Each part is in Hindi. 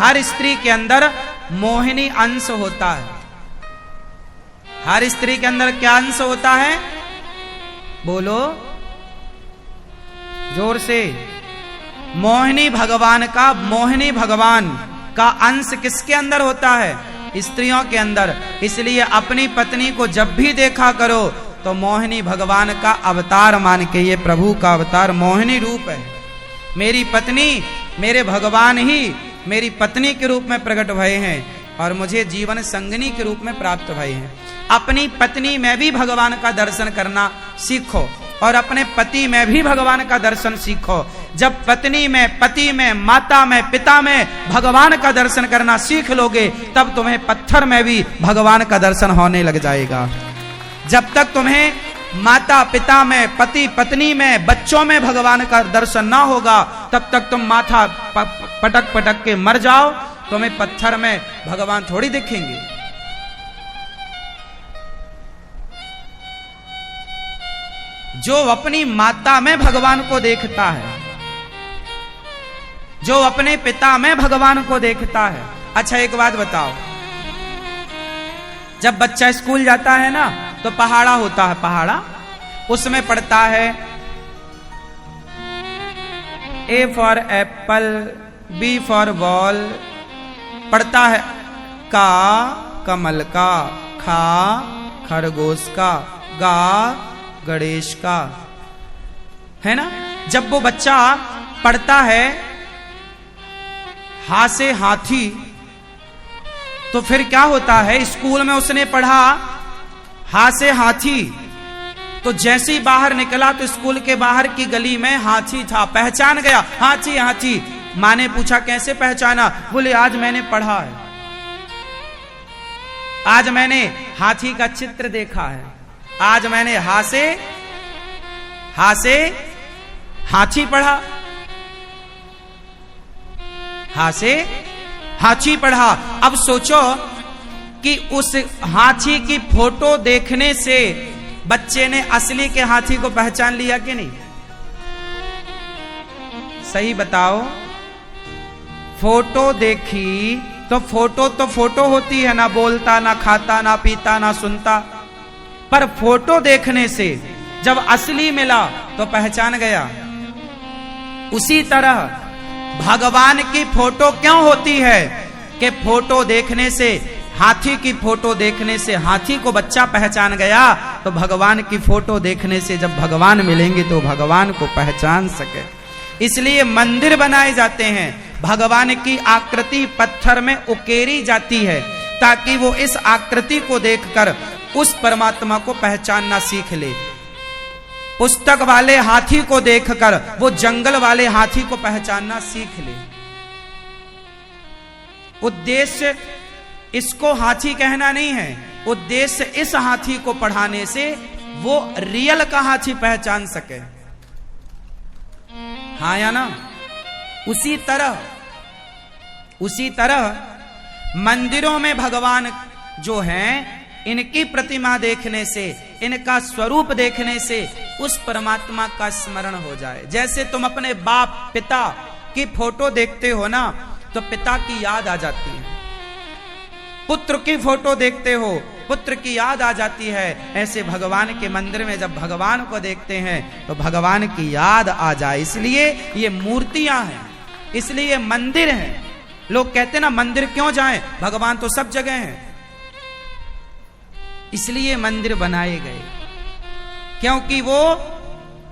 हर स्त्री के अंदर मोहिनी अंश होता है। हर स्त्री के अंदर क्या अंश होता है? बोलो जोर से। मोहिनी भगवान का अंश किसके अंदर होता है? स्त्रियों के अंदर। इसलिए अपनी पत्नी को जब भी देखा करो तो मोहिनी भगवान का अवतार मान के, ये प्रभु का अवतार मोहिनी रूप है। मेरी पत्नी, मेरे भगवान ही मेरी पत्नी के रूप में प्रकट भये हैं और मुझे जीवन संगनी के रूप में प्राप्त भये हैं। अपनी पत्नी में भी भगवान का दर्शन करना सीखो और अपने पति में भी भगवान का दर्शन सीखो। जब पत्नी में, पति में, माता में, पिता में भगवान का दर्शन करना सीख लोगे तब तुम्हें पत्थर में भी भगवान का दर्शन होने लग जाएगा। जब तक तुम्हें माता पिता में, पति पत्नी में, बच्चों में भगवान का दर्शन ना होगा तब तक तुम माथा पटक पटक के मर जाओ, तुम्हें पत्थर में भगवान थोड़ी दिखेंगे। जो अपनी माता में भगवान को देखता है, जो अपने पिता में भगवान को देखता है। अच्छा एक बात बताओ, जब बच्चा स्कूल जाता है ना तो पहाड़ा होता है, पहाड़ा उसमें पढ़ता है A for apple, B for ball, पढ़ता है का कमल का, खा खरगोश का, गा गणेश का, है ना। जब वो बच्चा पढ़ता है हा से हाथी तो फिर क्या होता है? स्कूल में उसने पढ़ा हा से हाथी, तो जैसे ही बाहर निकला तो स्कूल के बाहर की गली में हाथी था, पहचान गया, हाथी हाथी। माँ ने पूछा कैसे पहचाना? बोले आज मैंने पढ़ा है, आज मैंने हाथी का चित्र देखा है, आज मैंने हा से हाथी पढ़ा, हा से हाथी पढ़ा। अब सोचो कि उस हाथी की फोटो देखने से बच्चे ने असली के हाथी को पहचान लिया कि नहीं? सही बताओ। फोटो देखी तो फोटो होती है, ना बोलता, ना खाता, ना पीता, ना सुनता, पर फोटो देखने से जब असली मिला तो पहचान गया। उसी तरह भगवान की फोटो क्यों होती है कि फोटो देखने से, हाथी की फोटो देखने से हाथी को बच्चा पहचान गया, तो भगवान की फोटो देखने से जब भगवान मिलेंगे तो भगवान को पहचान सके। इसलिए मंदिर बनाए जाते हैं, भगवान की आकृति पत्थर में उकेरी जाती है ताकि वो इस आकृति को देखकर उस परमात्मा को पहचानना सीख ले। पुस्तक वाले हाथी को देखकर वो जंगल वाले हाथी को पहचानना सीख ले। उद्देश्य इसको हाथी कहना नहीं है, उद्देश्य इस हाथी को पढ़ाने से वो रियल का हाथी पहचान सके। हाँ या ना? उसी तरह मंदिरों में भगवान जो हैं, इनकी प्रतिमा देखने से, इनका स्वरूप देखने से उस परमात्मा का स्मरण हो जाए। जैसे तुम अपने बाप पिता की फोटो देखते हो ना तो पिता की याद आ जाती है, पुत्र की फोटो देखते हो पुत्र की याद आ जाती है। ऐसे भगवान के मंदिर में जब भगवान को देखते हैं तो भगवान की याद आ जाए। इसलिए ये मूर्तियां हैं, इसलिए मंदिर हैं। लोग कहते ना मंदिर क्यों जाएं, भगवान तो सब जगह हैं। इसलिए मंदिर बनाए गए क्योंकि वो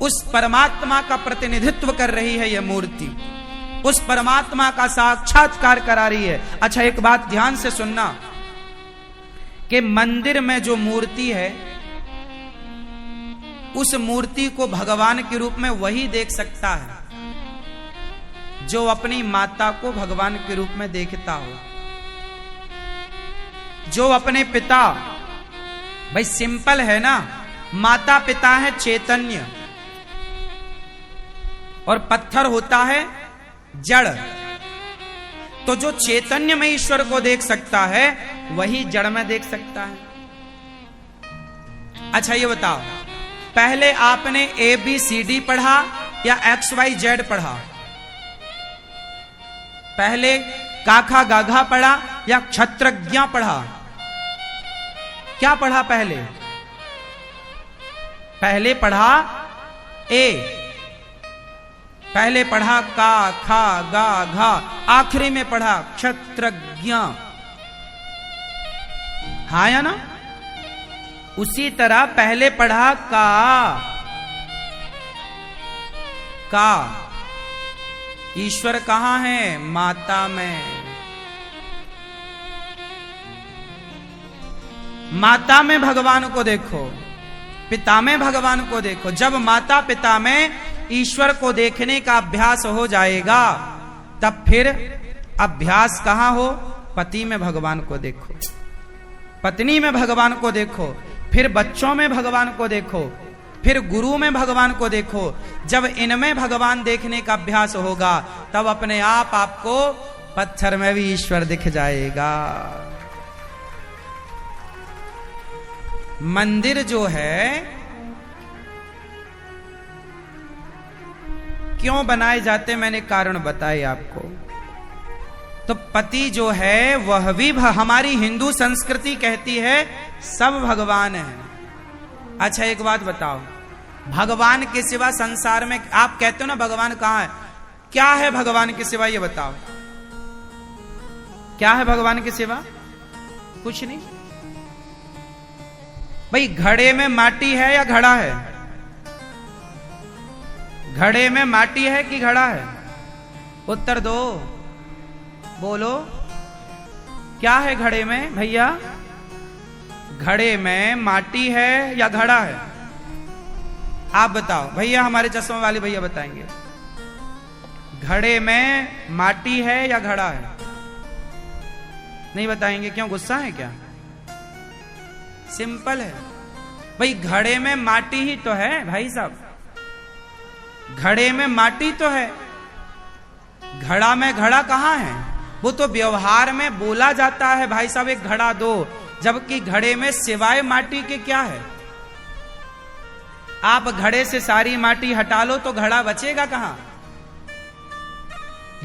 उस परमात्मा का प्रतिनिधित्व कर रही है। यह मूर्ति उस परमात्मा का साक्षात्कार करा रही है। अच्छा एक बात ध्यान से सुनना कि मंदिर में जो मूर्ति है उस मूर्ति को भगवान के रूप में वही देख सकता है जो अपनी माता को भगवान के रूप में देखता हो, जो अपने पिता, भाई सिंपल है ना, माता पिता है चैतन्य और पत्थर होता है जड़। तो जो चैतन्य में ईश्वर को देख सकता है वही जड़ में देख सकता है। अच्छा ये बताओ, पहले आपने ABCD पढ़ा या XYZ पढ़ा? पहले काखा गाघा पढ़ा या क्षत्रज्ञ पढ़ा? क्या पढ़ा पहले? पहले पढ़ा ए, पहले पढ़ा का खा गा घा, आखिरी में पढ़ा क्षत्रज्ञ। हाँ या ना? उसी तरह पहले पढ़ा का। ईश्वर कहां है? माता में। माता में भगवान को देखो, पिता में भगवान को देखो। जब माता पिता में ईश्वर को देखने का अभ्यास हो जाएगा, तब फिर अभ्यास कहां हो? पति में भगवान को देखो, पत्नी में भगवान को देखो, फिर बच्चों में भगवान को देखो, फिर गुरु में भगवान को देखो। जब इनमें भगवान देखने का अभ्यास होगा, तब अपने आप आपको पत्थर में भी ईश्वर दिख जाएगा। मंदिर जो है क्यों बनाए जाते, मैंने कारण बताए आपको। तो पति जो है वह भी हमारी हिंदू संस्कृति कहती है सब भगवान है। अच्छा एक बात बताओ, भगवान के सिवा संसार में, आप कहते हो ना भगवान कहां है, क्या है भगवान के सिवा? ये बताओ, क्या है भगवान के सिवा? कुछ नहीं। भाई घड़े में माटी है या घड़ा है? घड़े में माटी है कि घड़ा है? उत्तर दो, बोलो, क्या है घड़े में भैया? घड़े में माटी है या घड़ा है? आप बताओ भैया, हमारे चश्मे वाले भैया बताएंगे। घड़े में माटी है या घड़ा है? नहीं बताएंगे, क्यों? गुस्सा है क्या? सिंपल है भाई, घड़े में माटी ही तो है भाई साहब, घड़े में माटी तो है। घड़ा में घड़ा कहां है? वो तो व्यवहार में बोला जाता है भाई साहब एक घड़ा दो, जबकि घड़े में सिवाय माटी के क्या है? आप घड़े से सारी माटी हटा लो तो घड़ा बचेगा कहां?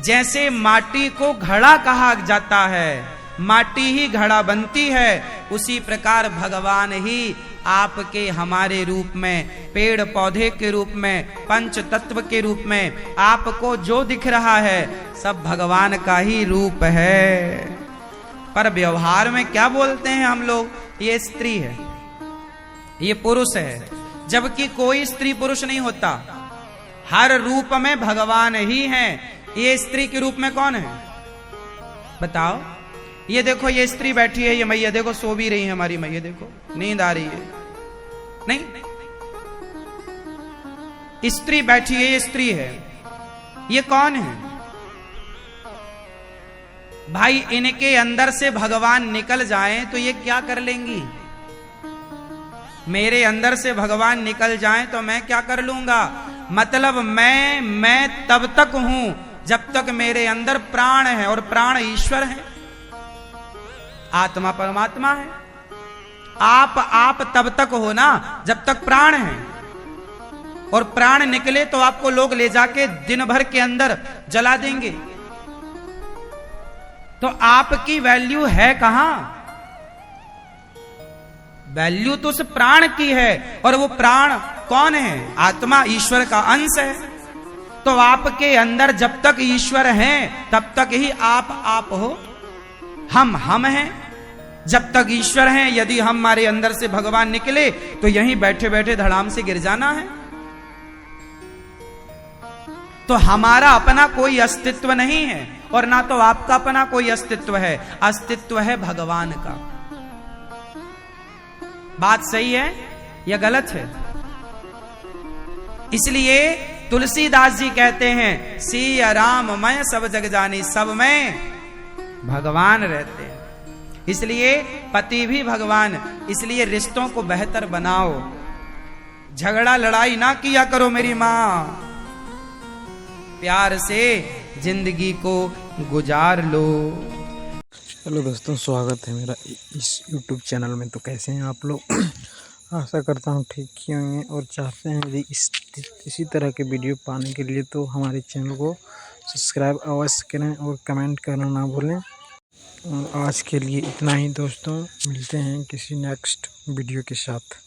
जैसे माटी को घड़ा कहा जाता है, माटी ही घड़ा बनती है, उसी प्रकार भगवान ही आपके हमारे रूप में, पेड़ पौधे के रूप में, पंच तत्व के रूप में आपको जो दिख रहा है सब भगवान का ही रूप है। पर व्यवहार में क्या बोलते हैं हम लोग? ये स्त्री है, ये पुरुष है, जबकि कोई स्त्री पुरुष नहीं होता, हर रूप में भगवान ही है। ये स्त्री के रूप में कौन है बताओ? ये देखो, ये स्त्री बैठी है, ये मैया देखो सो भी रही है, हमारी मैया देखो नींद आ रही है, नहीं स्त्री बैठी है, ये स्त्री है। ये कौन है भाई? इनके अंदर से भगवान निकल जाएं तो ये क्या कर लेंगी? मेरे अंदर से भगवान निकल जाएं तो मैं क्या कर लूंगा? मतलब मैं तब तक हूं जब तक मेरे अंदर प्राण है, और प्राण ईश्वर है, आत्मा परमात्मा है। आप तब तक हो ना जब तक प्राण है, और प्राण निकले तो आपको लोग ले जाके दिन भर के अंदर जला देंगे। तो आपकी वैल्यू है कहां? वैल्यू तो उस प्राण की है, और वो प्राण कौन है? आत्मा, ईश्वर का अंश है। तो आपके अंदर जब तक ईश्वर हैं तब तक ही आप हो, हम हैं जब तक ईश्वर हैं। यदि हमारे अंदर से भगवान निकले तो यहीं बैठे बैठे धड़ाम से गिर जाना है। तो हमारा अपना कोई अस्तित्व नहीं है, और ना तो आपका अपना कोई अस्तित्व है, अस्तित्व है भगवान का। बात सही है या गलत है? इसलिए तुलसीदास जी कहते हैं, सिया राम मैं सब जग जानी, सब में भगवान रहते हैं। इसलिए पति भी भगवान। इसलिए रिश्तों को बेहतर बनाओ, झगड़ा लड़ाई ना किया करो मेरी मां, प्यार से जिंदगी को गुजार लो। हेलो दोस्तों, स्वागत है मेरा इस YouTube चैनल में। तो कैसे हैं आप लोग? आशा करता हूँ ठीक ही होंगे, और चाहते हैं यदि इसी तरह के वीडियो पाने के लिए तो हमारे चैनल को सब्सक्राइब अवश्य करें और कमेंट करना ना भूलें। और आज के लिए इतना ही दोस्तों, मिलते हैं किसी नेक्स्ट वीडियो के साथ।